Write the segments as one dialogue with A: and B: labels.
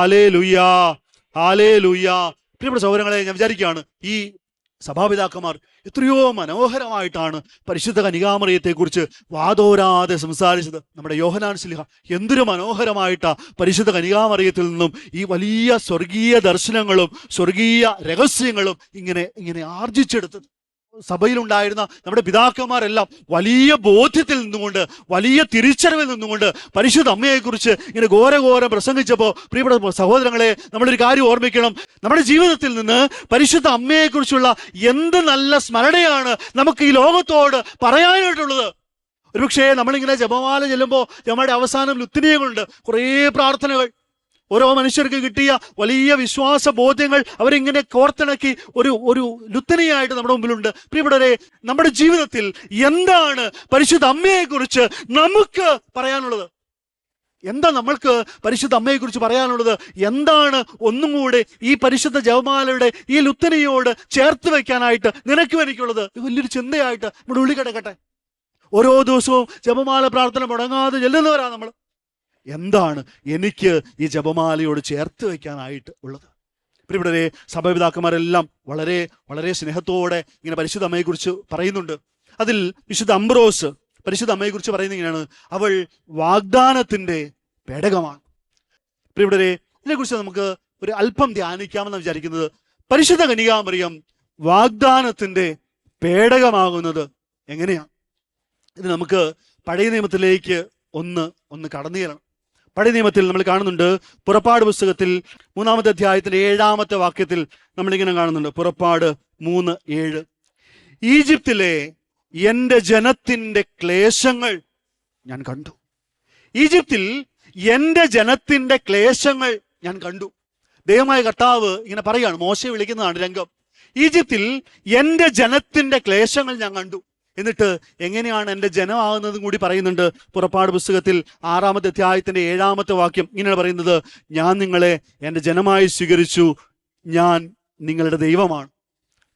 A: ഹാലേലൂയാ, ഹാലേലൂയാ. പ്രിയപ്പെട്ട സഹോദരങ്ങളെ, ഞാൻ വിചാരിക്കുകയാണ് ഈ സഭാപിതാക്കന്മാർ എത്രയോ മനോഹരമായിട്ടാണ് പരിശുദ്ധ കന്യകാമറിയത്തെക്കുറിച്ച് വാതോരാതെ സംസാരിച്ചത്. നമ്മുടെ യോഹന്നാൻ ശ്ലീഹ എന്തൊരു മനോഹരമായിട്ടാ പരിശുദ്ധ കന്യകാമറിയത്തിൽ നിന്നും ഈ വലിയ സ്വർഗീയ ദർശനങ്ങളും സ്വർഗീയ രഹസ്യങ്ങളും ഇങ്ങനെ ആർജിച്ചെടുത്തത്. സഭയിലുണ്ടായിരുന്ന നമ്മുടെ പിതാക്കന്മാരെല്ലാം വലിയ ബോധ്യത്തിൽ നിന്നുകൊണ്ട്, വലിയ തിരിച്ചറിവിൽ നിന്നുകൊണ്ട് പരിശുദ്ധ അമ്മയെക്കുറിച്ച് ഇങ്ങനെ ഘോരഘോരം പ്രസംഗിച്ചപ്പോൾ, പ്രിയപ്പെട്ട സഹോദരങ്ങളെ, നമ്മളൊരു കാര്യം ഓർമ്മിക്കണം. നമ്മുടെ ജീവിതത്തിൽ നിന്ന് പരിശുദ്ധ അമ്മയെക്കുറിച്ചുള്ള എന്ത് നല്ല സ്മരണയാണ് നമുക്ക് ഈ ലോകത്തോട് പറയാനായിട്ടുള്ളത്. ഒരുപക്ഷേ നമ്മളിങ്ങനെ ജപമാല ചെല്ലുമ്പോൾ നമ്മുടെ അവസാനം ലുത്തിനിയകളുണ്ട്, കുറേ പ്രാർത്ഥനകൾ. ഓരോ മനുഷ്യർക്ക് കിട്ടിയ വലിയ വിശ്വാസ ബോധ്യങ്ങൾ അവരിങ്ങനെ കോർത്തിണക്കി ഒരു ലുത്തനിയായിട്ട് നമ്മുടെ മുമ്പിലുണ്ട്. പ്രിയപ്പെട്ടവരെ, നമ്മുടെ ജീവിതത്തിൽ എന്താണ് പരിശുദ്ധ അമ്മയെക്കുറിച്ച് നമുക്ക് പറയാനുള്ളത്? എന്താ നമ്മൾക്ക് പരിശുദ്ധ അമ്മയെക്കുറിച്ച് പറയാനുള്ളത്? എന്താണ് ഒന്നും കൂടെ ഈ പരിശുദ്ധ ജപമാലയുടെ ഈ ലുത്തനിയോട് ചേർത്ത് വയ്ക്കാനായിട്ട് നിനക്കും എനിക്കുള്ളത്? വലിയൊരു ചിന്തയായിട്ട് നമ്മുടെ ഉള്ളിൽ കിടക്കട്ടെ. ഓരോ ദിവസവും ജപമാല പ്രാർത്ഥന മുടങ്ങാതെ ചെല്ലുന്നവരാണ് നമ്മൾ. എന്താണ് എനിക്ക് ഈ ജപമാലയോട് ചേർത്ത് വയ്ക്കാനായിട്ട് ഉള്ളത്? പ്രിയപ്പെട്ടവരെ, സഭാപിതാക്കന്മാരെല്ലാം വളരെ വളരെ സ്നേഹത്തോടെ ഇങ്ങനെ പരിശുദ്ധ അമ്മയെക്കുറിച്ച് പറയുന്നുണ്ട്. അതിൽ വിശുദ്ധ അംബ്രോസ് പരിശുദ്ധ അമ്മയെക്കുറിച്ച് പറയുന്നത് ഇങ്ങനെയാണ്: അവൾ വാഗ്ദാനത്തിൻ്റെ പേടകമാണ്. പ്രിയപ്പെട്ടവരെ, ഇതിനെക്കുറിച്ച് നമുക്ക് ഒരു അല്പം ധ്യാനിക്കാമെന്ന് വിചാരിക്കുന്നത്, പരിശുദ്ധ കന്യകാമറിയം വാഗ്ദാനത്തിൻ്റെ പേടകമാകുന്നത് എങ്ങനെയാണ്? ഇത് നമുക്ക് പഴയ നിയമത്തിലേക്ക് ഒന്ന് കടന്നു ചെല്ലണം. പഴയ നിയമത്തിൽ നമ്മൾ കാണുന്നുണ്ട്, പുറപ്പാട് പുസ്തകത്തിൽ 3-ാമത്തെ അധ്യായത്തിന്റെ 7-ാമത്തെ വാക്യത്തിൽ നമ്മളിങ്ങനെ കാണുന്നുണ്ട്. പുറപ്പാട് 3:7, ഈജിപ്തിലെ എൻ്റെ ജനത്തിൻ്റെ ക്ലേശങ്ങൾ ഞാൻ കണ്ടു. ഈജിപ്തിൽ എൻ്റെ ജനത്തിൻ്റെ ക്ലേശങ്ങൾ ഞാൻ കണ്ടു. ദൈവമായ കർത്താവ് ഇങ്ങനെ പറയാണ്, മോശയെ വിളിക്കുന്നതാണ് രംഗം. ഈജിപ്തിൽ എൻ്റെ ജനത്തിൻ്റെ ക്ലേശങ്ങൾ ഞാൻ കണ്ടു. എന്നിട്ട് എങ്ങനെയാണ് എൻ്റെ ജനമാകുന്നതും കൂടി പറയുന്നുണ്ട്. പുറപ്പാട് പുസ്തകത്തിൽ 6-ാമത്തെ അധ്യായത്തിന്റെ 7-ാമത്തെ വാക്യം ഇങ്ങനെയാണ് പറയുന്നത്: ഞാൻ നിങ്ങളെ എൻ്റെ ജനമായി സ്വീകരിച്ചു, ഞാൻ നിങ്ങളുടെ ദൈവമാണ്.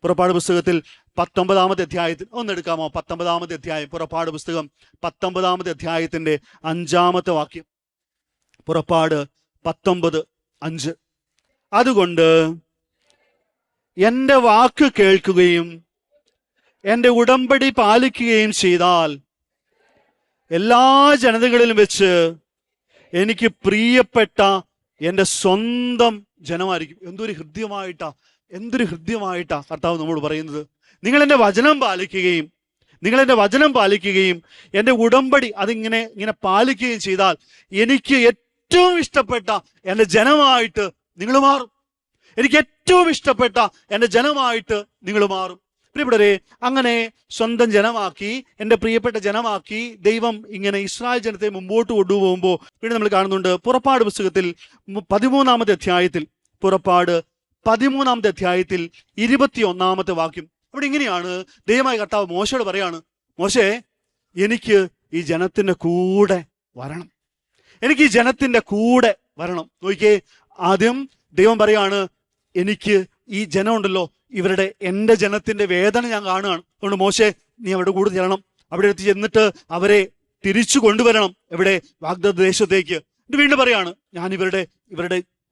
A: പുറപ്പാട് പുസ്തകത്തിൽ 19-ാമത്തെ അധ്യായത്തിൽ ഒന്നെടുക്കാമോ? 19-ാമത്തെ അധ്യായം, പുറപ്പാട് പുസ്തകം 19-ാമത്തെ അധ്യായത്തിന്റെ 5-ാമത്തെ വാക്യം. പുറപ്പാട് 19:5, അതുകൊണ്ട് എൻ്റെ വാക്ക് കേൾക്കുകയും എൻ്റെ ഉടമ്പടി പാലിക്കുകയും ചെയ്താൽ എല്ലാ ജനതകളിലും വെച്ച് എനിക്ക് പ്രിയപ്പെട്ട എൻ്റെ സ്വന്തം ജനമായിരിക്കും. എന്തൊരു ഹൃദ്യമായിട്ടാ കർത്താവ് നമ്മോട് പറയുന്നത്. നിങ്ങൾ എൻ്റെ വചനം പാലിക്കുകയും എൻ്റെ ഉടമ്പടി ഇങ്ങനെ പാലിക്കുകയും ചെയ്താൽ എനിക്ക് ഏറ്റവും ഇഷ്ടപ്പെട്ട എൻ്റെ ജനമായിട്ട് നിങ്ങൾ മാറും. എനിക്ക് ഏറ്റവും ഇഷ്ടപ്പെട്ട എൻ്റെ ജനമായിട്ട് നിങ്ങൾ മാറും. പ്രിയപ്പെട്ടവരെ, അങ്ങനെ സ്വന്തം ജനമാക്കി, എൻ്റെ പ്രിയപ്പെട്ട ജനമാക്കി ദൈവം ഇങ്ങനെ ഇസ്രായേൽ ജനത്തെ മുമ്പോട്ട് കൊണ്ടുപോകുമ്പോൾ പിന്നെ നമ്മൾ കാണുന്നുണ്ട് പുറപ്പാട് പുസ്തകത്തിൽ 13-ാമത്തെ അധ്യായത്തിൽ, പുറപ്പാട് 13-ാമത്തെ അധ്യായത്തിൽ 21-ാമത്തെ വാക്യം. അവിടെ ഇങ്ങനെയാണ് ദൈവമായ കർത്താവ് മോശയോട് പറയാണ്: മോശേ, എനിക്ക് ഈ ജനത്തിൻ്റെ കൂടെ വരണം. എനിക്ക് ഈ ജനത്തിൻ്റെ കൂടെ വരണം. നോക്കിയേ, ആദ്യം ദൈവം പറയാണ്, എനിക്ക് ഈ ജനമുണ്ടല്ലോ, എൻ്റെ ജനത്തിന്റെ വേദന ഞാൻ കാണുകയാണ്. അതുകൊണ്ട് മോശേ, നീ അവിടെ കൂടെ ചെല്ലണം. അവിടെ എത്തി ചെന്നിട്ട് അവരെ തിരിച്ചു കൊണ്ടുവരണം. എവിടെ? വാഗ്ദത്ത ദേശത്തേക്ക്. വീണ്ടും പറയാണ്, ഞാൻ ഇവരുടെ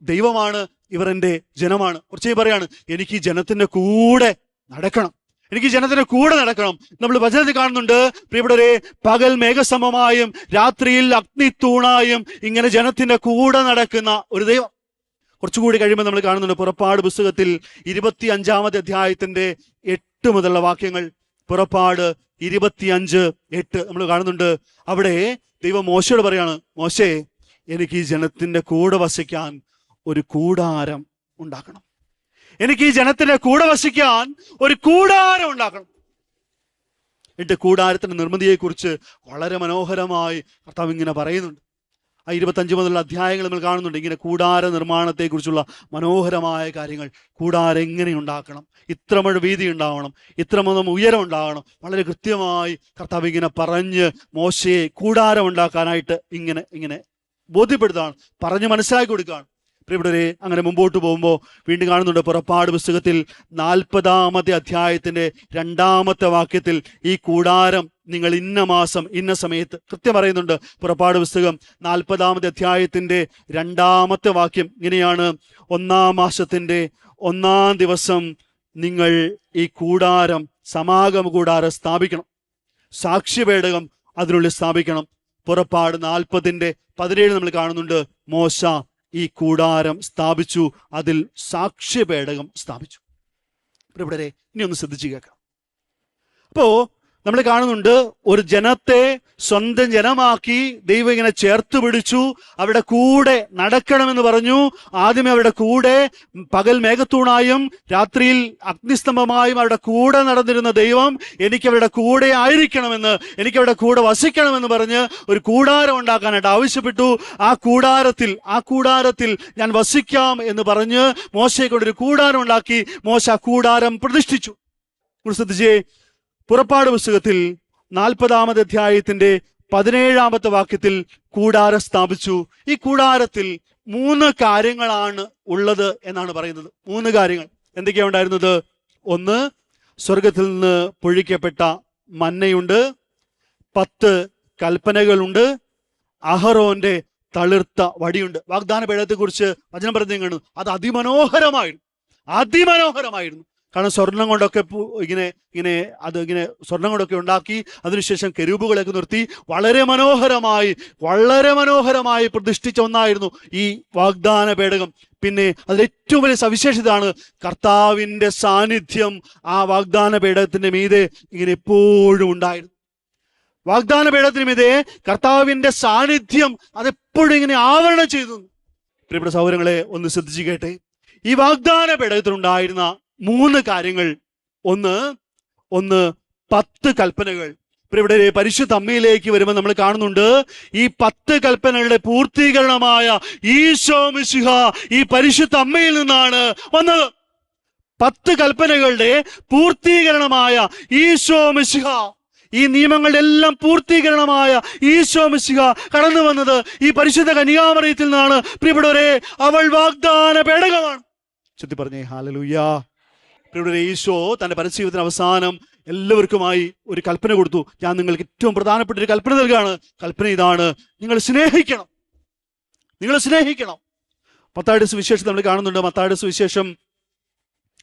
A: ദൈവമാണ്, ഇവർ എൻ്റെ ജനമാണ്. കുറച്ച് പറയാണ്, എനിക്ക് ഈ ജനത്തിന്റെ കൂടെ നടക്കണം. നമ്മൾ വചനത്തിൽ കാണുന്നുണ്ട്, പ്രിയപ്പെട്ടവരെ, പകൽ മേഘസമമായും രാത്രിയിൽ അഗ്നിത്തൂണായും ഇങ്ങനെ ജനത്തിന്റെ കൂടെ നടക്കുന്ന ഒരു ദൈവം. കുറച്ചുകൂടി കഴിയുമ്പോൾ നമ്മൾ കാണുന്നുണ്ട് പുറപ്പാട് പുസ്തകത്തിൽ 25-ാമത്തെ അധ്യായത്തിന്റെ 8 മുതലുള്ള വാക്യങ്ങൾ. പുറപ്പാട് 25:8 നമ്മൾ കാണുന്നുണ്ട്. അവിടെ ദൈവം മോശയോട് പറയാണ്, മോശേ, എനിക്ക് ഈ ജനത്തിന്റെ കൂടെ വസിക്കാൻ ഒരു കൂടാരം ഉണ്ടാക്കണം. എനിക്ക് ഈ ജനത്തിന്റെ കൂടെ വസിക്കാൻ ഒരു കൂടാരം ഉണ്ടാക്കണം. എന്നിട്ട് കൂടാരത്തിന്റെ നിർമ്മിതിയെക്കുറിച്ച് വളരെ മനോഹരമായി കർത്താവ് ഇങ്ങനെ പറയുന്നുണ്ട്. 25 മുതലുള്ള അധ്യായങ്ങൾ നമ്മൾ കാണുന്നുണ്ട് ഇങ്ങനെ കൂടാര നിർമ്മാണത്തെക്കുറിച്ചുള്ള മനോഹരമായ കാര്യങ്ങൾ. കൂടാരം എങ്ങനെ ഉണ്ടാക്കണം, ഇത്ര മഴ വീതി ഉണ്ടാവണം, ഇത്ര ഉയരം ഉണ്ടാകണം, വളരെ കൃത്യമായി കർത്താവ് ഇങ്ങനെ പറഞ്ഞ് മോശയെ കൂടാരം ഉണ്ടാക്കാനായിട്ട് ഇങ്ങനെ ബോധ്യപ്പെടുത്തുകയാണ്, പറഞ്ഞ് മനസ്സിലാക്കി കൊടുക്കുകയാണ്. പ്രിയപ്പെട്ടവരെ, അങ്ങനെ മുമ്പോട്ട് പോകുമ്പോൾ വീണ്ടും കാണുന്നുണ്ട് പുറപ്പാട് പുസ്തകത്തിൽ 40-ാമത്തെ അധ്യായത്തിന്റെ 2-ാമത്തെ വാക്യത്തിൽ ഈ കൂടാരം നിങ്ങൾ ഇന്ന മാസം ഇന്ന സമയത്ത് കൃത്യം പറയുന്നുണ്ട്. പുറപ്പാട് പുസ്തകം 40-ാമത്തെ അധ്യായത്തിന്റെ 2-ാമത്തെ വാക്യം ഇങ്ങനെയാണ്: 1-ാം മാസത്തിന്റെ 1-ാം ദിവസം നിങ്ങൾ ഈ കൂടാരം, സമാഗമ കൂടാരം സ്ഥാപിക്കണം, സാക്ഷ്യപേടകം അതിനുള്ളിൽ സ്ഥാപിക്കണം. പുറപ്പാട് 40:17 നമ്മൾ കാണുന്നുണ്ട്, മോശ ഈ കൂടാരം സ്ഥാപിച്ചു, അതിൽ സാക്ഷ്യപേടകം സ്ഥാപിച്ചു. ഇവിടെ ഇനി ഒന്ന് ശ്രദ്ധിച്ചു കേൾക്കാം. അപ്പോ നമ്മൾ കാണുന്നുണ്ട്, ഒരു ജനത്തെ സ്വന്തം ജനമാക്കി ദൈവം ഇങ്ങനെ ചേർത്ത് പിടിച്ചു, അവരുടെ കൂടെ നടക്കണമെന്ന് പറഞ്ഞു. ആദ്യമേ അവരുടെ കൂടെ പകൽ മേഘത്തൂണായും രാത്രിയിൽ അഗ്നിസ്തംഭമായും അവരുടെ കൂടെ നടന്നിരുന്ന ദൈവം എനിക്ക് അവരുടെ കൂടെ ആയിരിക്കണമെന്ന്, എനിക്ക് അവരുടെ കൂടെ വസിക്കണമെന്ന് പറഞ്ഞ് ഒരു കൂടാരം ഉണ്ടാക്കാനായിട്ട് ആവശ്യപ്പെട്ടു. ആ കൂടാരത്തിൽ ഞാൻ വസിക്കാം എന്ന് പറഞ്ഞ് മോശയെ കൊണ്ടൊരു കൂടാരം ഉണ്ടാക്കി. മോശ കൂടാരം പ്രതിഷ്ഠിച്ചു. ശ്രദ്ധിച്ചേ, പുറപ്പാട് പുസ്തകത്തിൽ 40-ാമത്തെ അധ്യായത്തിന്റെ 17-ാമത്തെ വാക്യത്തിൽ കൂടാരം സ്ഥാപിച്ചു. ഈ കൂടാരത്തിൽ 3 കാര്യങ്ങളാണ് ഉള്ളത് എന്നാണ് പറയുന്നത്. 3 കാര്യങ്ങൾ എന്തൊക്കെയാണ് ഉണ്ടായിരുന്നത്? ഒന്ന്, സ്വർഗത്തിൽ നിന്ന് പൊഴിക്കപ്പെട്ട മന്നയുണ്ട്, 10 കൽപ്പനകളുണ്ട്, അഹറോന്റെ തളിർത്ത വടിയുണ്ട്. വാഗ്ദാന പേടകത്തെക്കുറിച്ച് വചനം പറഞ്ഞു, അത് അതിമനോഹരമായിരുന്നു. കാരണം സ്വർണം കൊണ്ടൊക്കെ ഇങ്ങനെ സ്വർണം കൊണ്ടൊക്കെ ഉണ്ടാക്കി, അതിനുശേഷം കെരൂബുകളൊക്കെ നിർത്തി വളരെ മനോഹരമായി പ്രതിഷ്ഠിച്ച ഒന്നായിരുന്നു ഈ വാഗ്ദാന പേടകം. പിന്നെ അതിൽ ഏറ്റവും വലിയ സവിശേഷതയാണ് കർത്താവിൻ്റെ സാന്നിധ്യം ആ വാഗ്ദാന പേടകത്തിന്റെ മീതെ ഇങ്ങനെ എപ്പോഴും ഉണ്ടായിരുന്നു. വാഗ്ദാന പേടകത്തിന് മീതെ കർത്താവിൻ്റെ സാന്നിധ്യം അതെപ്പോഴും ഇങ്ങനെ ആവരണം ചെയ്തു. പ്രിയപ്പെട്ട സഹോദരങ്ങളെ, ഒന്ന് ശ്രദ്ധിച്ചു കേട്ടെ. ഈ വാഗ്ദാന പേടകത്തിലുണ്ടായിരുന്ന 3 കാര്യങ്ങൾ. ഒന്ന് 10 കൽപ്പനകൾ. ഇവിടെ പരിശുദ്ധ അമ്മയിലേക്ക് വരുമ്പോൾ നമ്മൾ കാണുന്നുണ്ട്, ഈ 10 കൽപ്പനകളുടെ പൂർത്തീകരണമായ ഈശോ മിശിഹ ഈ പരിശുദ്ധ അമ്മയിൽ നിന്നാണ് വന്നത്. 10 കൽപ്പനകളുടെ പൂർത്തീകരണമായ ഈശോ മിശിഹ, ഈ നിയമങ്ങളുടെ എല്ലാം പൂർത്തീകരണമായ ഈശോ മിശിഹ കടന്നു വന്നത് ഈ പരിശുദ്ധ കന്യാമറിയത്തിൽ നിന്നാണ്. പ്രിയപ്പെട്ടവരെ, അവൾ വാഗ്ദാന പേടകമാണ്. ചൊല്ലി പറഞ്ഞേ ഹല്ലേലൂയ. പ്രിയപ്പെട്ടവരെ, ഈശോ തന്റെ പരസ്യജീവിതത്തിന് അവസാനം എല്ലാവർക്കുമായി ഒരു കൽപ്പന കൊടുത്തു. ഞാൻ നിങ്ങൾക്ക് ഏറ്റവും പ്രധാനപ്പെട്ട ഒരു കൽപ്പന നൽകുകയാണ്. കൽപ്പന ഇതാണ്: നിങ്ങൾ സ്നേഹിക്കണം. മത്തായിയുടെ സുവിശേഷം നമ്മൾ കാണുന്നുണ്ട്. മത്തായിയുടെ സുവിശേഷം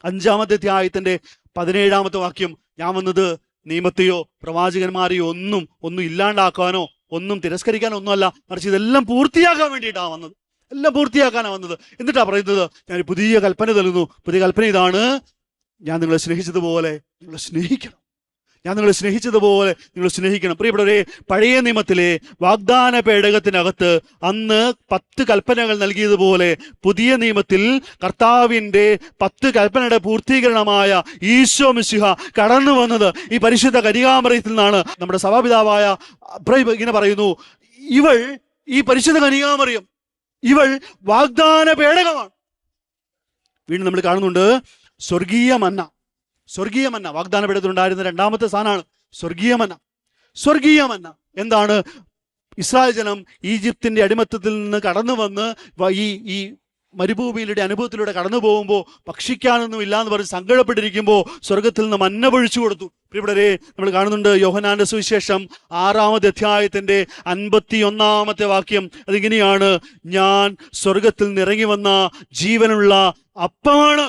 A: 5-ാമത്തെ അധ്യായത്തിന്റെ 17-ാമത്തെ വാക്യം: ഞാൻ വന്നത് നിയമത്തെയോ പ്രവാചകന്മാരെയോ ഒന്നും ഇല്ലാണ്ടാക്കാനോ ഒന്നും തിരസ്കരിക്കാനോ ഒന്നുമല്ല, മറിച്ച് ഇതെല്ലാം പൂർത്തിയാക്കാൻ വേണ്ടിയിട്ടാണ് വന്നത്. എല്ലാം പൂർത്തിയാക്കാനാണ് വന്നത്. എന്നിട്ടാ പറയുന്നത്, ഞാൻ പുതിയ കൽപ്പന നൽകുന്നു. പുതിയ കൽപ്പന ഇതാണ്: ഞാൻ നിങ്ങളെ സ്നേഹിച്ചതുപോലെ നിങ്ങൾ സ്നേഹിക്കണം. പ്രിയപ്പെട്ടവരെ, പഴയ നിയമത്തിലെ വാഗ്ദാന പേടകത്തിനകത്ത് അന്ന് 10 കൽപ്പനകൾ നൽകിയതുപോലെ പുതിയ നിയമത്തിൽ കർത്താവിൻ്റെ 10 കൽപ്പനയുടെ പൂർത്തീകരണമായ ഈശോ മിശിഹ കടന്നു വന്നത് ഈ പരിശുദ്ധ കന്യാമറിയത്തിൽ നിന്നാണ്. നമ്മുടെ സഭാപിതാവായ ഇങ്ങനെ പറയുന്നു, ഈ പരിശുദ്ധ കന്യാമറിയം ഇവൾ വാഗ്ദാന പേടകമാണ്. വീണ്ടും നമ്മൾ കാണുന്നുണ്ട് സ്വർഗീയ മന്ന. വാഗ്ദാന പേടകത്തിലുണ്ടായിരുന്ന 2-ാമത്തെ സ്ഥാനമാണ് സ്വർഗീയ മന്ന. എന്താണ്? ഇസ്രായേൽ ജനം ഈജിപ്തിന്റെ അടിമത്തത്തിൽ നിന്ന് കടന്നു വന്ന് ഈ മരുഭൂമിയിലൂടെ അനുഭവത്തിലൂടെ കടന്നു പോകുമ്പോൾ ഭക്ഷിക്കാനൊന്നും ഇല്ലാന്ന് പറഞ്ഞ് സങ്കടപ്പെട്ടിരിക്കുമ്പോൾ സ്വർഗത്തിൽ നിന്ന് മന്ന പൊഴിച്ചു കൊടുത്തു. പ്രിയപ്പെട്ടവരെ, നമ്മൾ കാണുന്നുണ്ട് യോഹന്നാന്റെ സുവിശേഷം 6-ാമത്തെ അധ്യായത്തിന്റെ 51-ാമത്തെ വാക്യം. അതിങ്ങനെയാണ്: ഞാൻ സ്വർഗത്തിൽ നിന്ന് ഇറങ്ങി വന്ന ജീവനുള്ള അപ്പമാണ്.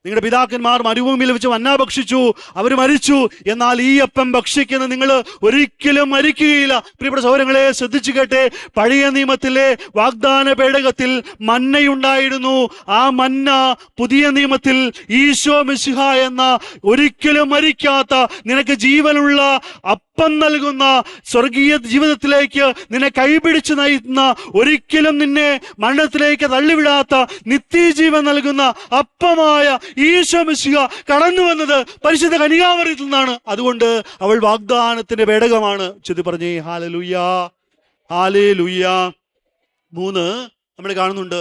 A: നിങ്ങളുടെ പിതാക്കന്മാർ മരുഭൂമിയിൽ വെച്ച് മന്ന ഭക്ഷിച്ചു, അവർ മരിച്ചു. എന്നാൽ ഈ അപ്പം ഭക്ഷിക്കുന്ന നിങ്ങൾ ഒരിക്കലും മരിക്കുകയില്ല. പ്രിയപ്പെട്ട സഹോദരങ്ങളെ, ശ്രദ്ധിച്ചു കേട്ടെ. പഴയ നിയമത്തിലെ വാഗ്ദാന പേടകത്തിൽ മന്നയുണ്ടായിരുന്നു. ആ മന്ന പുതിയ നിയമത്തിൽ ഈശോ മിശിഹ എന്ന ഒരിക്കലും മരിക്കാത്ത, നിനക്ക് ജീവനുള്ള അപ്പം നൽകുന്ന, സ്വർഗീയ ജീവിതത്തിലേക്ക് നിന്നെ കൈപിടിച്ച് നയിക്കുന്ന, ഒരിക്കലും നിന്നെ മരണത്തിലേക്ക് തള്ളിവിടാത്ത, നിത്യജീവൻ നൽകുന്ന അപ്പമായ ഈശോ മിശിഹ കടന്നു വന്നത് പരിശുദ്ധ കന്യാമറിയത്തിൽ നിന്നാണ്. അതുകൊണ്ട് അവൾ വാഗ്ദാനത്തിന്റെ പേടകമാണ്. ചൊല്ലി പറഞ്ഞേ ഹല്ലേലൂയ. 3 നമ്മൾ കാണുന്നുണ്ട്.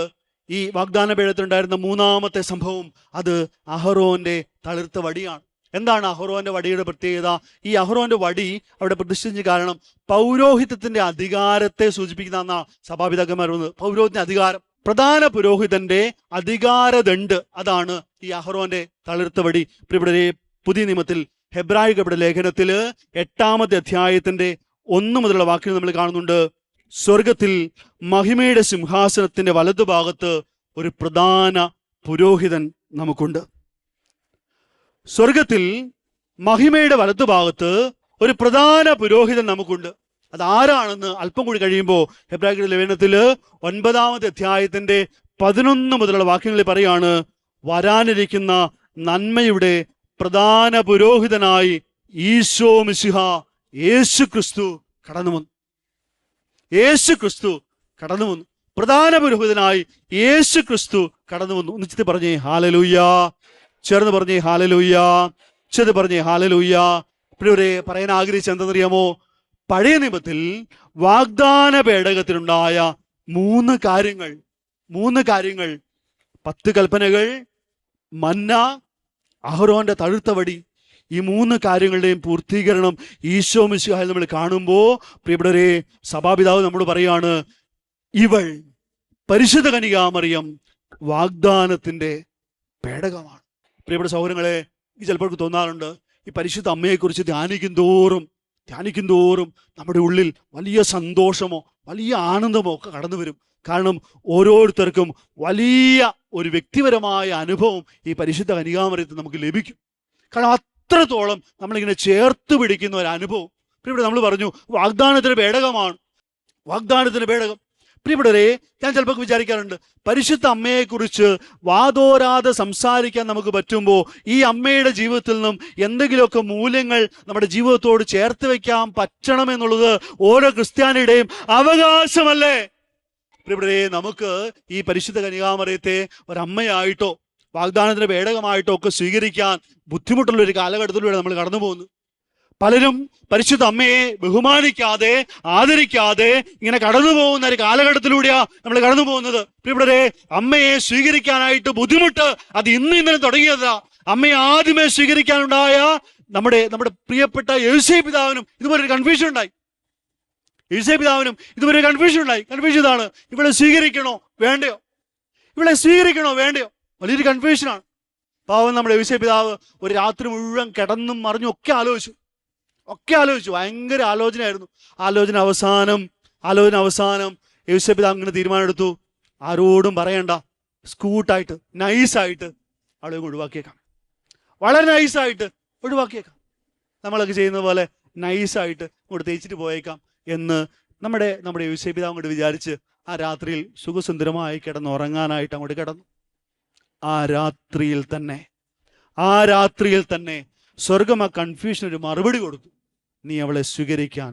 A: ഈ വാഗ്ദാന പേടകത്തിലുണ്ടായിരുന്ന 3-ാമത്തെ സംഭവം അത് അഹറോന്റെ തളിർത്ത വടിയാണ്. എന്താണ് അഹറോന്റെ വടിയുടെ പ്രത്യേകത? ഈ അഹറോന്റെ വടി അവിടെ പ്രതിഷ്ഠിച്ച കാരണം പൗരോഹിത്യത്തിന്റെ അധികാരത്തെ സൂചിപ്പിക്കുന്ന സഭാപിതാക്കന്മാർ. പൗരോഹിത്യ അധികാരം, പ്രധാന പുരോഹിതന്റെ അധികാരദണ്ഡ്, അതാണ് ഈ അഹറോന്റെ തളിർത്തവടി. പ്രിയപ്പെട്ടവരെ, പുതിയ നിയമത്തിൽ ഹെബ്രായികളുടെ ലേഖനത്തില് 8-ാമത്തെ അധ്യായത്തിന്റെ 1 മുതലുള്ള വാക്യം നമ്മൾ കാണുന്നുണ്ട്. സ്വർഗത്തിൽ മഹിമയുടെ സിംഹാസനത്തിന്റെ വലതുഭാഗത്ത് ഒരു പ്രധാന പുരോഹിതൻ നമുക്കുണ്ട്. സ്വർഗത്തിൽ മഹിമയുടെ വലതുഭാഗത്ത് ഒരു പ്രധാന പുരോഹിതൻ നമുക്കുണ്ട്. അതാരാണെന്ന് അല്പം കൂടി കഴിയുമ്പോൾ ഹെബ്രായരുടെ ലേഖനത്തില് 9-ാമത്തെ അധ്യായത്തിന്റെ 11 മുതലുള്ള വാക്യങ്ങളിൽ പറയാണ്, വരാനിരിക്കുന്ന നന്മയുടെ പ്രധാന പുരോഹിതനായി ഈശോ മിശിഹ യേശു ക്രിസ്തു കടന്നു വന്നു. യേശു ക്രിസ്തു കടന്നു വന്നു. പ്രധാന പുരോഹിതനായി യേശു ക്രിസ്തു കടന്നു വന്നു. ഒന്നിച്ചിട്ട് പറഞ്ഞേ ഹല്ലേലൂയ. ചേർന്ന് പറഞ്ഞേ ഹല്ലേലൂയ. ചേർന്ന് പറഞ്ഞേ ഹല്ലേലൂയ. പ്രിയരെ, പറയാൻ ആഗ്രഹിച്ച എന്തെന്നറിയാമോ? പഴയ നിയമത്തിൽ വാഗ്ദാന പേടകത്തിലുണ്ടായ 3 കാര്യങ്ങൾ, 10 കൽപ്പനകൾ, മന്ന, അഹരോന്റെ തഴുത്തവടി, ഈ 3 കാര്യങ്ങളുടെയും പൂർത്തീകരണം ഈശോ മിശിഹായിൽ നമ്മൾ കാണുമ്പോൾ പ്രിയപ്പെട്ടവരെ, സഭാപിതാവ് നമ്മോട് പറയാണ്, ഇവൾ പരിശുദ്ധ കന്യകാമറിയം വാഗ്ദാനത്തിന്റെ പേടകമാണ്. പ്രിയപ്പെട്ട സഹോദരങ്ങളെ, ഈ ചിലപ്പോൾ തോന്നാറുണ്ട്, ഈ പരിശുദ്ധ അമ്മയെക്കുറിച്ച് ധ്യാനിക്കും തോറും നമ്മുടെ ഉള്ളിൽ വലിയ സന്തോഷമോ വലിയ ആനന്ദമോ ഒക്കെ കടന്നു വരും. കാരണം ഓരോരുത്തർക്കും വലിയ ഒരു വ്യക്തിപരമായ അനുഭവം ഈ പരിശുദ്ധ കന്യകാമറിയത്തിൽ നമുക്ക് ലഭിക്കും. കാരണം അത്രത്തോളം നമ്മളിങ്ങനെ ചേർത്ത് പിടിക്കുന്ന ഒരു അനുഭവം. പ്രിയപ്പെട്ട, നമ്മൾ പറഞ്ഞു വാഗ്ദാനത്തിന് പേടകമാണ്, വാഗ്ദാനത്തിന് പേടകം. പ്രിയപ്പെട്ടവരെ, ഞാൻ ചിലപ്പോൾ വിചാരിക്കാറുണ്ട്, പരിശുദ്ധ അമ്മയെക്കുറിച്ച് വാതോരാതെ സംസാരിക്കാൻ നമുക്ക് പറ്റുമ്പോൾ ഈ അമ്മയുടെ ജീവിതത്തിൽ നിന്നും എന്തെങ്കിലുമൊക്കെ മൂല്യങ്ങൾ നമ്മുടെ ജീവിതത്തോട് ചേർത്ത് വെക്കാൻ പറ്റണമെന്നുള്ളത് ഓരോ ക്രിസ്ത്യാനിയുടെയും അവകാശമല്ലേ? പ്രിയപ്പെട്ടവരെ, നമുക്ക് ഈ പരിശുദ്ധ കന്യകാമറിയത്തെ ഒരമ്മയായിട്ടോ വാഗ്ദാനത്തിന്റെ പേടകമായിട്ടോ ഒക്കെ സ്വീകരിക്കാൻ ബുദ്ധിമുട്ടുള്ള ഒരു കാലഘട്ടത്തിലൂടെ നമ്മൾ കടന്നു പോകുന്നു. പലരും പരിശുദ്ധ അമ്മയെ ബഹുമാനിക്കാതെ ആദരിക്കാതെ ഇങ്ങനെ കടന്നു പോകുന്ന ഒരു കാലഘട്ടത്തിലൂടെയാ നമ്മൾ കടന്നു പോകുന്നത്. പ്രിയപ്പെട്ടവരെ, അമ്മയെ സ്വീകരിക്കാനായിട്ട് ബുദ്ധിമുട്ട് അത് ഇന്നലെ തുടങ്ങിയതാ. അമ്മയെ ആദ്യമേ സ്വീകരിക്കാനുണ്ടായ നമ്മുടെ പ്രിയപ്പെട്ട യോസേപ്പ് പിതാവിനും ഇതുപോലെ ഒരു കൺഫ്യൂഷൻ ഉണ്ടായി. കൺഫ്യൂഷൻ ഇതാണ്, ഇവളെ സ്വീകരിക്കണോ വേണ്ടയോ, വലിയൊരു കൺഫ്യൂഷനാണ്. പാവം നമ്മുടെ യോസേപ്പ് പിതാവ് ഒരു രാത്രി മുഴുവൻ കിടന്നും മറിഞ്ഞും ഒക്കെ ആലോചിച്ചു. ഭയങ്കര ആലോചനയായിരുന്നു. ആലോചന അവസാനം യോസേപ്പ് പിതാവ് ഇങ്ങനെ തീരുമാനമെടുത്തു, ആരോടും പറയണ്ട, സ്കൂട്ടായിട്ട് നൈസായിട്ട് അവളെ ഒഴിവാക്കിയേക്കാം, വളരെ നൈസായിട്ട് ഒഴിവാക്കിയേക്കാം, നമ്മളൊക്കെ ചെയ്യുന്ന പോലെ നൈസായിട്ട് അങ്ങോട്ട് തേച്ചിട്ട് പോയേക്കാം എന്ന് നമ്മുടെ യോസേപ്പ് പിതാവ് അങ്ങോട്ട് വിചാരിച്ച് ആ രാത്രിയിൽ സുഖസുന്ദരമായി കിടന്നുറങ്ങാനായിട്ട് അങ്ങോട്ട് കിടന്നു. ആ രാത്രിയിൽ തന്നെ സ്വർഗം ആ കൺഫ്യൂഷൻ ഒരു മറുപടി കൊടുത്തു. നീ അവളെ സ്വീകരിക്കാൻ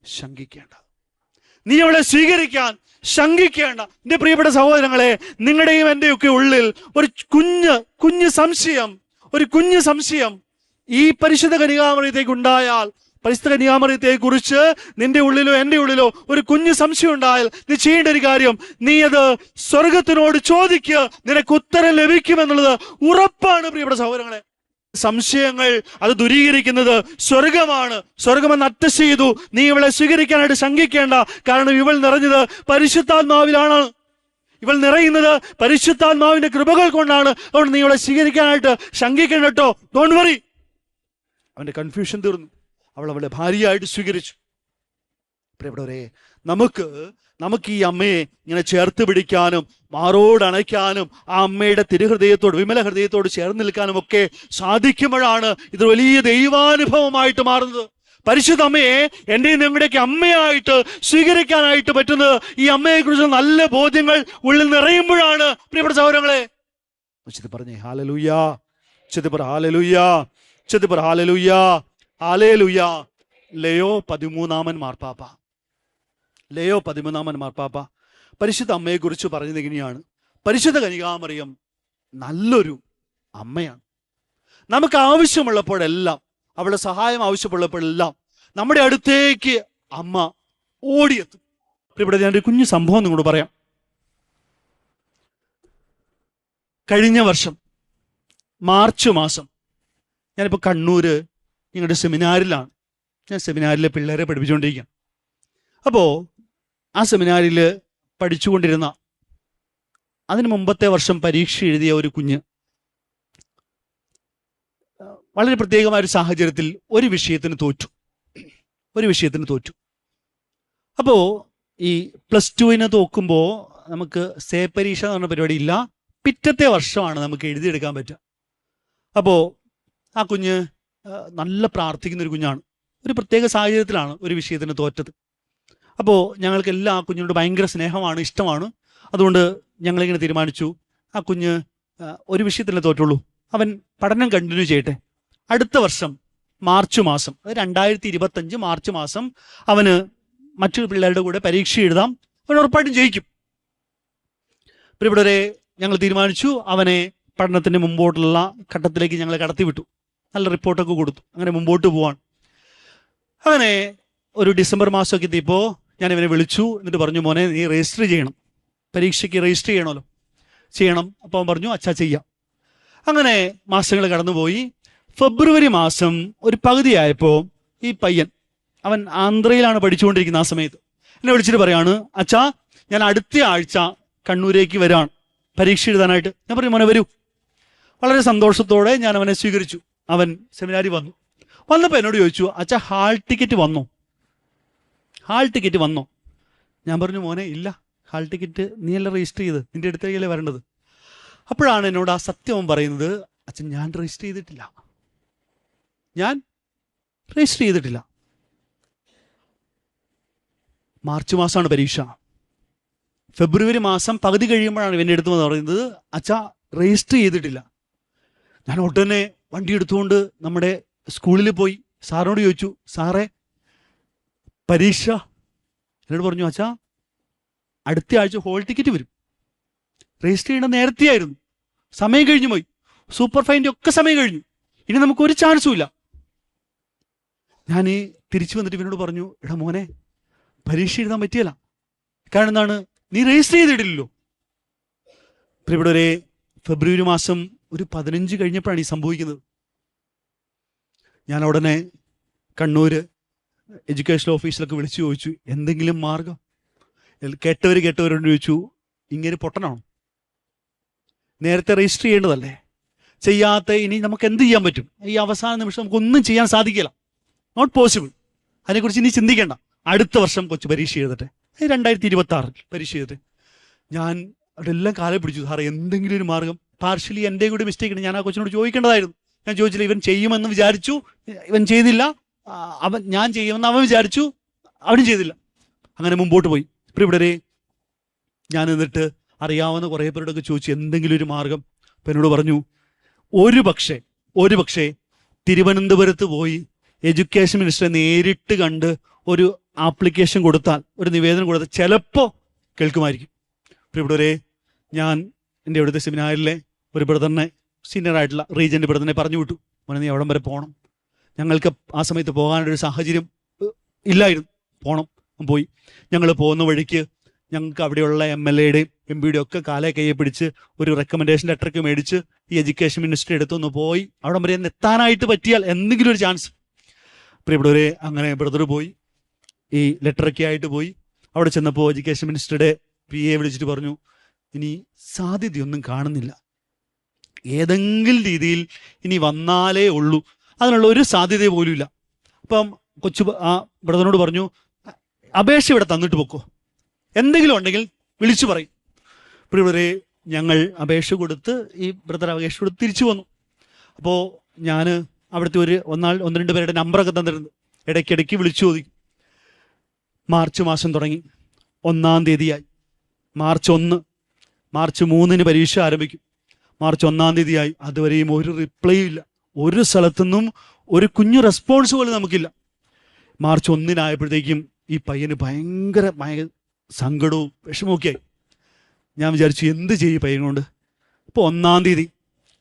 A: ശങ്കിക്കേണ്ട. എന്റെ പ്രിയപ്പെട്ട സഹോദരങ്ങളെ, നിങ്ങളുടെയും എന്റെയൊക്കെ ഉള്ളിൽ ഒരു കുഞ്ഞു സംശയം ഈ പരിശുദ്ധ കന്യകാമറിയത്തേക്ക് ഉണ്ടായാൽ, പരിശുദ്ധ കന്യകാമറിയത്തെ കുറിച്ച് നിന്റെ ഉള്ളിലോ എൻ്റെ ഉള്ളിലോ ഒരു കുഞ്ഞു സംശയം ഉണ്ടായാൽ, നീ ചെയ്യേണ്ട ഒരു കാര്യം, നീ അത് സ്വർഗത്തിനോട് ചോദിക്കുക, നിനക്ക് ഉത്തരം ലഭിക്കുമെന്നുള്ളത് ഉറപ്പാണ്. പ്രിയപ്പെട്ട സഹോദരങ്ങളെ, സംശയങ്ങൾ അത് ദൂരീകരിക്കുന്നത് സ്വർഗമാണ്. സ്വർഗമെന്ന് അറ്റസ്റ്റ് ചെയ്തു. നീ ഇവളെ സ്വീകരിക്കാനായിട്ട് ശങ്കിക്കേണ്ട. കാരണം ഇവൾ നിറഞ്ഞത് പരിശുദ്ധാത്മാവിലാണ്, ഇവൾ നിറയുന്നത് പരിശുദ്ധാത്മാവിന്റെ കൃപകൾ കൊണ്ടാണ്. അതുകൊണ്ട് നീ ഇവളെ സ്വീകരിക്കാനായിട്ട് ശങ്കിക്കേണ്ട കേട്ടോ. Don't worry. അവന്റെ കൺഫ്യൂഷൻ തീർന്നു. അവളെ ഭാര്യയായിട്ട് സ്വീകരിച്ചു. പ്രിയപ്പെട്ടവരെ, നമുക്ക് ഈ അമ്മയെ ഇങ്ങനെ ചേർത്ത് പിടിക്കാനും മാറോടണയ്ക്കാനും ആ അമ്മയുടെ തിരുഹൃദയത്തോട്, വിമല ഹൃദയത്തോട് ചേർന്ന് നിൽക്കാനും ഒക്കെ സാധിക്കുമ്പോഴാണ് ഇത് വലിയ ദൈവാനുഭവമായിട്ട് മാറുന്നത്. പരിശുദ്ധ അമ്മയെ എൻ്റെയും നിങ്ങളുടെയൊക്കെ അമ്മയായിട്ട് സ്വീകരിക്കാനായിട്ട് പറ്റുന്നത് ഈ അമ്മയെക്കുറിച്ച് നല്ല ബോധ്യങ്ങൾ ഉള്ളിൽ നിറയുമ്പോഴാണ്. പ്രിയപ്പെട്ട സഹോദരങ്ങളെ, പറഞ്ഞേ ഹല്ലേലൂയ, ഹല്ലേലൂയ. ലയോ 13 മാർപ്പാപ്പ പരിശുദ്ധ അമ്മയെക്കുറിച്ച് പറഞ്ഞത് ഇങ്ങനെയാണ്: പരിശുദ്ധ കന്യകാമറിയം നല്ലൊരു അമ്മയാണ്. നമുക്ക് ആവശ്യമുള്ളപ്പോഴെല്ലാം, അവളുടെ സഹായം ആവശ്യമുള്ളപ്പോഴെല്ലാം നമ്മുടെ അടുത്തേക്ക് അമ്മ ഓടിയെത്തും. ഇവിടെ ഞാനൊരു കുഞ്ഞു സംഭവം നിങ്ങളോട് പറയാം. കഴിഞ്ഞ വർഷം മാർച്ച് മാസം ഞാനിപ്പോൾ കണ്ണൂര് ഞങ്ങളുടെ സെമിനാറിലാണ്. ഞാൻ സെമിനാറിലെ പിള്ളേരെ പഠിപ്പിച്ചുകൊണ്ടിരിക്കുകയാണ്. അപ്പോൾ ആ സെമിനാറിൽ പഠിച്ചുകൊണ്ടിരുന്ന അതിന് മുമ്പത്തെ വർഷം പരീക്ഷ എഴുതിയ ഒരു കുഞ്ഞ് വളരെ പ്രത്യേകമായ ഒരു സാഹചര്യത്തിൽ ഒരു വിഷയത്തിന് തോറ്റു. അപ്പോൾ ഈ +2 തോക്കുമ്പോൾ നമുക്ക് സേ പരീക്ഷ എന്ന് പറഞ്ഞ പരിപാടി ഇല്ല. പിറ്റത്തെ വർഷമാണ് നമുക്ക് എഴുതിയെടുക്കാൻ പറ്റുക. അപ്പോൾ ആ കുഞ്ഞ് നല്ല പ്രാർത്ഥിക്കുന്ന ഒരു കുഞ്ഞാണ്. ഒരു പ്രത്യേക സാഹചര്യത്തിലാണ് ഒരു വിഷയത്തിന് തോറ്റത്. അപ്പോൾ ഞങ്ങൾക്കെല്ലാം ആ കുഞ്ഞിനോട് ഭയങ്കര സ്നേഹമാണ്, ഇഷ്ടമാണ്. അതുകൊണ്ട് ഞങ്ങളിങ്ങനെ തീരുമാനിച്ചു, ആ കുഞ്ഞ് ഒരു വിഷയത്തിലേ തോറ്റുള്ളൂ, അവൻ പഠനം കണ്ടിന്യൂ ചെയ്യട്ടെ. അടുത്ത വർഷം മാർച്ച് മാസം, അത് 2025 മാർച്ച് മാസം അവന് മറ്റു പിള്ളേരുടെ കൂടെ പരീക്ഷ എഴുതാം, അവൻ ഉറപ്പായിട്ടും ജയിക്കും. പ്രിയപ്പെട്ടവരെ, ഞങ്ങൾ തീരുമാനിച്ചു അവനെ പഠനത്തിൻ്റെ മുമ്പോട്ടുള്ള ഘട്ടത്തിലേക്ക് ഞങ്ങൾ കടത്തിവിട്ടു. നല്ല റിപ്പോർട്ടൊക്കെ കൊടുത്തു. അങ്ങനെ മുമ്പോട്ട് പോവാൻ അങ്ങനെ ഒരു ഡിസംബർ മാസമൊക്കെ എത്തിയപ്പോൾ ഞാൻ ഇവനെ വിളിച്ചു. എന്നിട്ട് പറഞ്ഞു, മോനെ നീ രജിസ്റ്റർ ചെയ്യണം, പരീക്ഷയ്ക്ക് രജിസ്റ്റർ ചെയ്യണം. അപ്പോൾ അവൻ പറഞ്ഞു, അച്ഛാ ചെയ്യാം. അങ്ങനെ മാസങ്ങൾ കടന്നുപോയി. ഫെബ്രുവരി മാസം ഒരു പകുതിയായപ്പോൾ ഈ പയ്യൻ, അവൻ ആന്ധ്രയിലാണ് പഠിച്ചുകൊണ്ടിരിക്കുന്നത് ആ സമയത്ത്, എന്നെ വിളിച്ചിട്ട് പറയാണ്, അച്ഛാ ഞാൻ അടുത്ത ആഴ്ച കണ്ണൂരേക്ക് വരാണ് പരീക്ഷ എഴുതാനായിട്ട്. ഞാൻ പറഞ്ഞു, മോനെ വരൂ. വളരെ സന്തോഷത്തോടെ ഞാൻ അവനെ സ്വീകരിച്ചു. അവൻ സെമിനാരി വന്നപ്പോൾ എന്നോട് ചോദിച്ചു, അച്ഛാ ഹാൾ ടിക്കറ്റ് വന്നോ? ഞാൻ പറഞ്ഞു, മോനെ ഇല്ല, ഹാൾ ടിക്കറ്റ് നീയല്ല രജിസ്റ്റർ ചെയ്ത്, നിന്റെ അടുത്തേക്കല്ലേ വരേണ്ടത്. അപ്പോഴാണ് എന്നോട് ആ സത്യം പറയുന്നത്, അച്ഛൻ ഞാൻ രജിസ്റ്റർ ചെയ്തിട്ടില്ല. മാർച്ച് മാസമാണ് പരീക്ഷ. ഫെബ്രുവരി മാസം പകുതി കഴിയുമ്പോഴാണ് ഇവൻ്റെ അടുത്ത് വന്ന് പറയുന്നത്, അച്ഛാ രജിസ്റ്റർ ചെയ്തിട്ടില്ല. ഞാൻ ഉടനെ വണ്ടി എടുത്തുകൊണ്ട് നമ്മുടെ സ്കൂളിൽ പോയി സാറിനോട് ചോദിച്ചു, സാറേ പരീക്ഷ? എന്നോട് പറഞ്ഞു, അച്ഛാ അടുത്ത ആഴ്ച ഹോൾ ടിക്കറ്റ് വരും, രജിസ്റ്റർ ചെയ്യേണ്ട നേരത്തെയായിരുന്നു, സമയം കഴിഞ്ഞു പോയി, സൂപ്പർ ഫൈൻ്റെ ഒക്കെ സമയം കഴിഞ്ഞു, ഇനി നമുക്കൊരു ചാൻസും ഇല്ല. ഞാൻ തിരിച്ചു വന്നിട്ട് ഇവനോട് പറഞ്ഞു, എടാ മോനെ പരീക്ഷ എഴുതാൻ പറ്റിയല്ല, കാരണം എന്താണ്, നീ രജിസ്റ്റർ ചെയ്തിട്ടില്ലല്ലോ. പ്രിയപ്പെട്ടവരെ, ഫെബ്രുവരി മാസം ഒരു 15 കഴിഞ്ഞപ്പോഴാണ് ഈ സംഭവിക്കുന്നത്. ഞാൻ ഉടനെ കണ്ണൂർ എഡ്യൂക്കേഷൻ ഓഫീസിലൊക്കെ വിളിച്ചു ചോദിച്ചു, എന്തെങ്കിലും മാർഗം? കേട്ടവരോട് ചോദിച്ചു, ഇങ്ങനെ പൊട്ടനാണോ? നേരത്തെ രജിസ്റ്റർ ചെയ്യേണ്ടതല്ലേ? ചെയ്യാത്ത ഇനി നമുക്ക് എന്ത് ചെയ്യാൻ പറ്റും? ഈ അവസാന നിമിഷം നമുക്കൊന്നും ചെയ്യാൻ സാധിക്കില്ല, നോട്ട് പോസിബിൾ. അതിനെക്കുറിച്ച് ഇനി ചിന്തിക്കേണ്ട, അടുത്ത വർഷം കൊച്ചു പരീക്ഷ എഴുതട്ടെ, 2026 പരീക്ഷ എഴുതട്ടെ. ഞാൻ അവിടെ എല്ലാം കാലം പിടിച്ചു, സാറേ എന്തെങ്കിലും ഒരു മാർഗം. പാർഷ്യലി എൻ്റെ കൂടി മിസ്റ്റേക്ക് ഉണ്ട്, ഞാൻ ആ കൊച്ചിനോട് ചോദിക്കേണ്ടതായിരുന്നു. ഞാൻ ചോദിച്ചില്ല. ഇവൻ ചെയ്യുമെന്ന് വിചാരിച്ചു, ഇവൻ ചെയ്തില്ല. ഞാൻ ചെയ്യുമെന്ന് അവൻ വിചാരിച്ചു, അവനും ചെയ്തില്ല. അങ്ങനെ മുമ്പോട്ട് പോയി. പ്രിയപ്പെട്ടവരെ, ഞാൻ എന്നിട്ട് അറിയാവുന്ന കുറേ പേരോടൊക്കെ ചോദിച്ചു എന്തെങ്കിലും ഒരു മാർഗം. അപ്പം എന്നോട് പറഞ്ഞു, ഒരു പക്ഷേ തിരുവനന്തപുരത്ത് പോയി എഡ്യൂക്കേഷൻ മിനിസ്റ്ററെ നേരിട്ട് കണ്ട് ഒരു ആപ്ലിക്കേഷൻ കൊടുത്താൽ, ഒരു നിവേദനം കൊടുത്താൽ ചിലപ്പോൾ കേൾക്കുമായിരിക്കും. പ്രിയപ്പെട്ടവരെ, ഞാൻ എൻ്റെ ഇവിടുത്തെ സെമിനാറിലെ ഒരു ബ്രദറിനെ, സീനിയറായിട്ടുള്ള റീജൻ്റ് ബ്രദറിനെ പറഞ്ഞു വിട്ടു, മോനെ നീ അവിടം വരെ പോകണം. ഞങ്ങൾക്ക് ആ സമയത്ത് പോകാനൊരു സാഹചര്യം ഇല്ലായിരുന്നു, പോകണം. പോയി. ഞങ്ങൾ പോകുന്ന വഴിക്ക് ഞങ്ങൾക്ക് അവിടെയുള്ള MLA-യുടെയും MP-യുടെയും ഒക്കെ കാലേ കയ്യെ പിടിച്ച് ഒരു റെക്കമെൻഡേഷൻ ലെറ്ററൊക്കെ മേടിച്ച് ഈ എഡ്യൂക്കേഷൻ മിനിസ്റ്ററി എടുത്തൊന്ന് പോയി അവിടം വരെ എത്താനായിട്ട് പറ്റിയാൽ എന്തെങ്കിലും ഒരു ചാൻസ്. പ്രിയപ്പെട്ടവരെ, അങ്ങനെ ബ്രദർ പോയി, ഈ ലെറ്ററൊക്കെ ആയിട്ട് പോയി. അവിടെ ചെന്നപ്പോൾ എഡ്യൂക്കേഷൻ മിനിസ്റ്ററുടെ PA വിളിച്ചിട്ട് പറഞ്ഞു, ഇനി സാധ്യതയൊന്നും കാണുന്നില്ല, ഏതെങ്കിലും രീതിയിൽ ഇനി വന്നാലേ ഉള്ളൂ, അതിനുള്ള ഒരു സാധ്യത പോലും ഇല്ല. അപ്പം ആ ബ്രദറിനോട് പറഞ്ഞു, അപേക്ഷ ഇവിടെ തന്നിട്ട് പൊക്കോ, എന്തെങ്കിലും ഉണ്ടെങ്കിൽ വിളിച്ചു പറയും. പ്രിയപ്പെട്ടവരെ, ഞങ്ങൾ അപേക്ഷ കൊടുത്ത് ഈ ബ്രദർ അപേക്ഷ കൊടുത്ത് തിരിച്ചു വന്നു. അപ്പോൾ ഞാൻ അവിടുത്തെ ഒന്ന് രണ്ട് പേരുടെ നമ്പറൊക്കെ തന്നിരുന്നു, ഇടയ്ക്കിടയ്ക്ക് വിളിച്ചു ചോദിക്കും. മാർച്ച് മാസം തുടങ്ങി, 1-ാം തീയതിയായി. മാർച്ച് 3-ന് പരീക്ഷ ആരംഭിക്കും. മാർച്ച് 1-ാം തീയതിയായി. അതുവരെയും ഒരു റിപ്ലൈയും ഇല്ല, ഒരു സ്ഥലത്തുനിന്നും ഒരു കുഞ്ഞു റെസ്പോൺസ് പോലും നമുക്കില്ല. മാർച്ച് 1-നായപ്പോഴത്തേക്കും ഈ പയ്യന് ഭയങ്കര സങ്കടവും വിഷമമൊക്കെ ആയി. ഞാൻ വിചാരിച്ചു എന്ത് ചെയ്യും പയ്യൻ കൊണ്ട്. അപ്പോൾ 1-ാം തീയതി,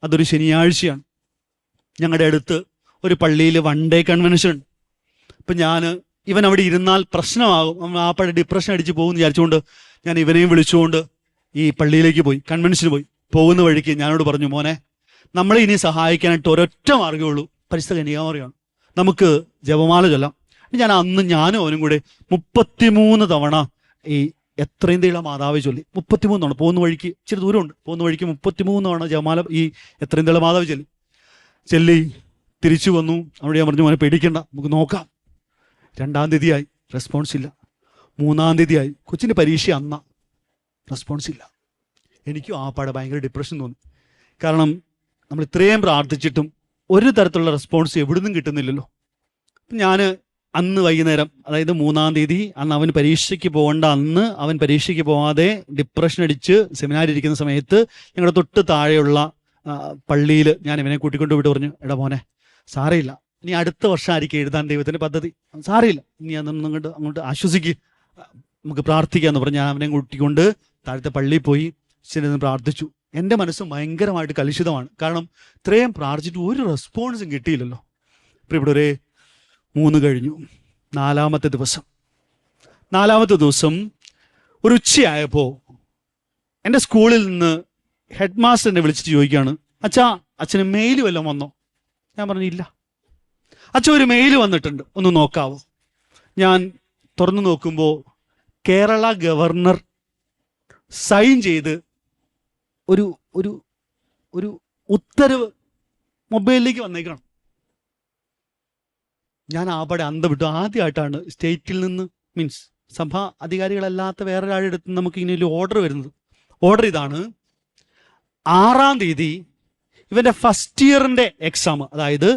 A: അതൊരു ശനിയാഴ്ചയാണ്, ഞങ്ങളുടെ അടുത്ത് ഒരു പള്ളിയിൽ 1 ഡേ കൺവെൻഷൻ ഉണ്ട്. അപ്പം ഇവൻ അവിടെ ഇരുന്നാൽ പ്രശ്നമാകും, ആ പള്ളി ഡിപ്രഷൻ അടിച്ച് പോകുമെന്ന് വിചാരിച്ചുകൊണ്ട് ഞാൻ ഇവനെയും വിളിച്ചുകൊണ്ട് ഈ പള്ളിയിലേക്ക് പോയി, കൺവെൻഷന് പോയി. പോകുന്ന വഴിക്ക് ഞാനോട് പറഞ്ഞു, മോനെ നമ്മളെ ഇനി സഹായിക്കാനായിട്ട് ഒരൊറ്റ മാർഗ്ഗമേ ഉള്ളൂ, പരിശുദ്ധ കന്യകാമറിയാണ്, നമുക്ക് ജപമാല ചൊല്ലാം. ഞാനും അവനും കൂടെ 33 തവണ ഈ എത്രയും തേള മാതാവ് ചൊല്ലി 33 തവണ. പോകുന്ന വഴിക്ക് ഇച്ചിരി ദൂരമുണ്ട്, പോകുന്ന വഴിക്ക് 33 തവണ ജപമാല ഈ എത്രയും തേള മാതാവ് ചൊല്ലി തിരിച്ചു വന്നു. അവിടെ ഞാൻ പറഞ്ഞു, മോനെ പേടിക്കണ്ട, നമുക്ക് നോക്കാം. 2-ാം തീയതിയായി, റെസ്പോൺസ് ഇല്ല. 3-ാം തീയതിയായി, കൊച്ചിൻ്റെ പരീക്ഷ അന്ന, റെസ്പോൺസ് ഇല്ല. എനിക്കും ആ പാടെ ഭയങ്കര ഡിപ്രഷൻ തോന്നി. കാരണം നമ്മൾ ഇത്രയും പ്രാർത്ഥിച്ചിട്ടും ഒരു തരത്തിലുള്ള റെസ്പോൺസ് എവിടുന്നും കിട്ടുന്നില്ലല്ലോ. ഞാൻ അന്ന് വൈകുന്നേരം, അതായത് 3-ാം തീയതി, അന്ന് അവൻ പരീക്ഷയ്ക്ക് പോകേണ്ട അന്ന് അവൻ പരീക്ഷയ്ക്ക് പോകാതെ ഡിപ്രഷൻ അടിച്ച് സെമിനാരിൽ ഇരിക്കുന്ന സമയത്ത് ഞങ്ങളുടെ തൊട്ട് താഴെയുള്ള പള്ളിയിൽ ഞാൻ ഇവനെ കൂട്ടിക്കൊണ്ട് പോയിട്ട് പറഞ്ഞു, എടാ മോനെ സാരമില്ല, ഇനി അടുത്ത വർഷം ആയിരിക്കും എഴുതാൻ ദൈവത്തിൻ്റെ പദ്ധതി, സാരമില്ല, ഇനി അതൊന്നും അങ്ങോട്ട് ആശ്വസിക്കുക, നമുക്ക് പ്രാർത്ഥിക്കാമെന്ന് പറഞ്ഞ് ഞാൻ അവനെ കൂട്ടിക്കൊണ്ട് താഴത്തെ പള്ളിയിൽ പോയി ചെന്ന് പ്രാർത്ഥിച്ചു. എൻ്റെ മനസ്സ് ഭയങ്കരമായിട്ട് കലുഷിതമാണ്. കാരണം ഇത്രയും പ്രാർത്ഥിച്ചിട്ട് ഒരു റെസ്പോൺസും കിട്ടിയില്ലല്ലോ. ഇപ്പോൾ ഇവിടെ 3 കഴിഞ്ഞു. 4-ാമത്തെ ദിവസം ഒരു ഉച്ചയായപ്പോൾ എൻ്റെ സ്കൂളിൽ നിന്ന് ഹെഡ് മാസ്റ്റർ എന്നെ വിളിച്ചിട്ട് ചോദിക്കുകയാണ്, അച്ഛന് മെയിൽ വല്ലതും വന്നോ? ഞാൻ പറഞ്ഞു, ഇല്ല. അച്ഛൻ ഒരു മെയിൽ വന്നിട്ടുണ്ട്, ഒന്ന് നോക്കാവോ? ഞാൻ തുറന്നു നോക്കുമ്പോൾ കേരള ഗവർണർ സൈൻ ചെയ്ത് ഒരു ഒരു ഒരു ഉത്തരവ് മൊബൈലിലേക്ക് വന്നേക്കണം. ഞാൻ ആപടെ അന്തം വിട്ടു. ആദ്യമായിട്ടാണ് സ്റ്റേറ്റിൽ നിന്ന്, മീൻസ് സഭാ അധികാരികളല്ലാത്ത വേറൊരാളുടെ അടുത്ത് നമുക്ക് ഇങ്ങനെ ഒരു ഓർഡർ വരുന്നത്. ഓർഡർ ഇതാണ്: 6-ാം തീയതി ഇവൻ്റെ ഫസ്റ്റ് ഇയറിൻ്റെ എക്സാം, അതായത്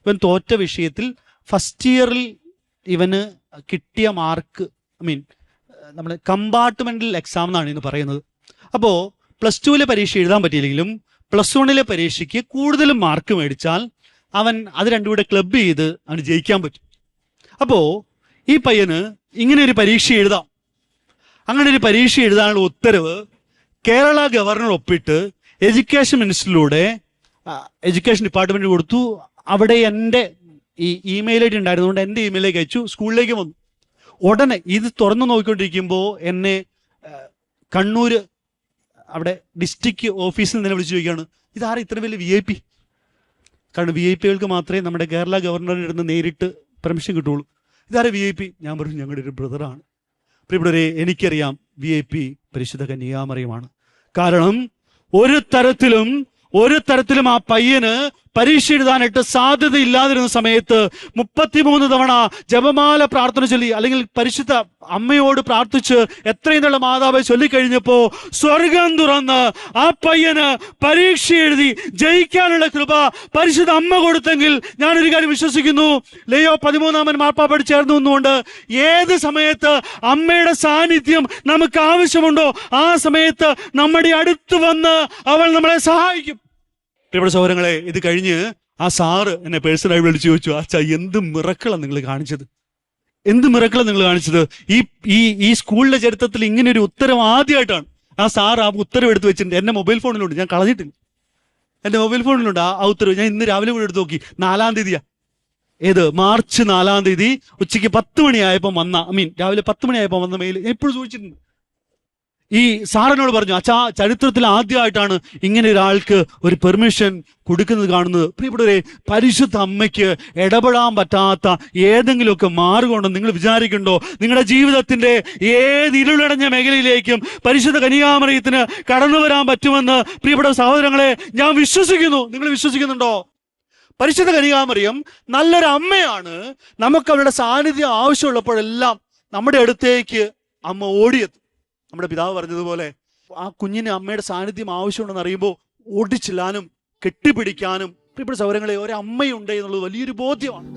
A: ഇവൻ തോറ്റ വിഷയത്തിൽ ഫസ്റ്റ് ഇയറിൽ ഇവന് കിട്ടിയ മാർക്ക്, നമ്മൾ കമ്പാർട്ട്മെൻ്റൽ എക്സാം എന്നാണ് ഇന്ന് പറയുന്നത്. അപ്പോൾ +2 പരീക്ഷ എഴുതാൻ പറ്റിയില്ലെങ്കിലും +1 പരീക്ഷയ്ക്ക് കൂടുതലും മാർക്ക് മേടിച്ചാൽ അവൻ അത് രണ്ടും കൂടെ ക്ലബ് ചെയ്ത് അവന് ജയിക്കാൻ പറ്റും. അപ്പോൾ ഈ പയ്യന് ഇങ്ങനെ ഒരു പരീക്ഷ എഴുതാം. അങ്ങനെ ഒരു പരീക്ഷ എഴുതാനുള്ള ഉത്തരവ് കേരള ഗവർണർ ഒപ്പിട്ട് എഡ്യൂക്കേഷൻ മിനിസ്റ്ററിലൂടെ എഡ്യൂക്കേഷൻ ഡിപ്പാർട്ട്മെൻറ്റ് കൊടുത്തു. അവിടെ എൻ്റെ ഈ ഇമെയിൽ ഐ ഡി ഉണ്ടായിരുന്നുകൊണ്ട് എൻ്റെ ഇമെയിലേക്ക് അയച്ചു, സ്കൂളിലേക്ക് വന്നു. ഉടനെ ഇത് തുറന്നു നോക്കിക്കൊണ്ടിരിക്കുമ്പോൾ എന്നെ കണ്ണൂർ അവിടെ ഡിസ്ട്രിക്ട് ഓഫീസിൽ നിന്ന് വിളിച്ചു ചോദിക്കുകയാണ്, ഇതാരാ ഇത്ര വലിയ VIP? കാരണം VIP-കൾക്ക് മാത്രമേ നമ്മുടെ കേരള ഗവർണറിൽ ഇരുന്ന് നേരിട്ട് പെർമിഷൻ കിട്ടുള്ളൂ. ഇതാരാ VIP? ഞാൻ പറഞ്ഞു, ഞങ്ങളുടെ ഒരു ബ്രദറാണ്. ഇവിടെ എനിക്കറിയാം VIP പരിശുദ്ധ കന്യകാമറിയമാണ്. കാരണം ഒരു തരത്തിലും ആ പയ്യന് പരീക്ഷ എഴുതാനായിട്ട് സാധ്യത ഇല്ലാതിരുന്ന സമയത്ത് 33 തവണ ജപമാല പ്രാർത്ഥന ചൊല്ലി, അല്ലെങ്കിൽ പരിശുദ്ധ അമ്മയോട് പ്രാർത്ഥിച്ച് എത്രയും നല്ല മാതാവ് ചൊല്ലിക്കഴിഞ്ഞപ്പോൾ സ്വർഗം തുറന്ന് ആ പയ്യന് പരീക്ഷ എഴുതി ജയിക്കാനുള്ള കൃപ പരിശുദ്ധ അമ്മ കൊടുത്തെങ്കിൽ ഞാനൊരു കാര്യം വിശ്വസിക്കുന്നു, ലിയോ 13-ാമൻ മാർപ്പാപ്പയോട് ചേർന്ന് നിന്നുകൊണ്ട് ഏത് സമയത്ത് അമ്മയുടെ സാന്നിധ്യം നമുക്ക് ആവശ്യമുണ്ടോ ആ സമയത്ത് നമ്മുടെ അടുത്ത് വന്ന് അവൾ നമ്മളെ സഹായിക്കും. പ്രിയപ്പെട്ട സഹോദരങ്ങളെ, ഇത് കഴിഞ്ഞ് ആ സാറ് എന്നെ പേഴ്സണലായി വിളിച്ച് ചോദിച്ചു, അച്ഛാ എന്ത് മിറക്കിളാണ് നിങ്ങൾ കാണിച്ചത്? ഈ സ്കൂളിന്റെ ചരിത്രത്തിൽ ഇങ്ങനെ ഒരു ഉത്തരവ് ആദ്യമായിട്ടാണ്. ആ സാർ ആ ഉത്തരവ് എടുത്ത് വെച്ചിട്ടുണ്ട്. എൻ്റെ മൊബൈൽ ഫോണിലുണ്ട്, ഞാൻ കളഞ്ഞിട്ടില്ല. എൻ്റെ മൊബൈൽ ഫോണിലുണ്ട് ആ ഉത്തരവ്. ഞാൻ ഇന്ന് രാവിലെ കൂടെ എടുത്ത് നോക്കി. 4-ാം തീയതിയാ, മാർച്ച് 4-ാം തീയതി ഉച്ചയ്ക്ക് 10 മണിയായപ്പോൾ രാവിലെ 10 മണിയായപ്പോൾ വന്ന മെയിൽ ഞാൻ എപ്പോഴും ചോദിച്ചിട്ടുണ്ട്. ഈ സാറിനോട് പറഞ്ഞു, അച്ഛാ ചരിത്രത്തിൽ ആദ്യമായിട്ടാണ് ഇങ്ങനെ ഒരാൾക്ക് ഒരു പെർമിഷൻ കൊടുക്കുന്നത് കാണുന്നത്. പ്രിയപ്പെട്ടവരെ, പരിശുദ്ധ അമ്മയ്ക്ക് ഇടപെടാൻ പറ്റാത്ത ഏതെങ്കിലുമൊക്കെ മാർഗമുണ്ടോ നിങ്ങൾ വിചാരിക്കുന്നുണ്ടോ? നിങ്ങളുടെ ജീവിതത്തിന്റെ ഏത് ഇരുളടഞ്ഞ മേഖലയിലേക്കും പരിശുദ്ധ കന്യകാമറിയത്തിന് കടന്നു വരാൻ പറ്റുമെന്ന് പ്രിയപ്പെട്ട സഹോദരങ്ങളെ ഞാൻ വിശ്വസിക്കുന്നു. നിങ്ങൾ വിശ്വസിക്കുന്നുണ്ടോ? പരിശുദ്ധ കന്യകാമറിയം നല്ലൊരു അമ്മയാണ്. നമുക്ക് അവരുടെ സാന്നിധ്യം ആവശ്യമുള്ളപ്പോഴെല്ലാം നമ്മുടെ അടുത്തേക്ക് അമ്മ ഓടിയെത്തും. നമ്മുടെ പിതാവ് പറഞ്ഞതുപോലെ ആ കുഞ്ഞിന് അമ്മയുടെ സാന്നിധ്യം ആവശ്യമുണ്ടെന്ന് അറിയുമ്പോൾ ഓടിച്ചെല്ലാനും കെട്ടിപ്പിടിക്കാനും പ്രിയപ്പെട്ട സഹോദരങ്ങളെ ഒരമ്മയുണ്ട് എന്നുള്ളത് വലിയൊരു ബോധ്യമാണ്.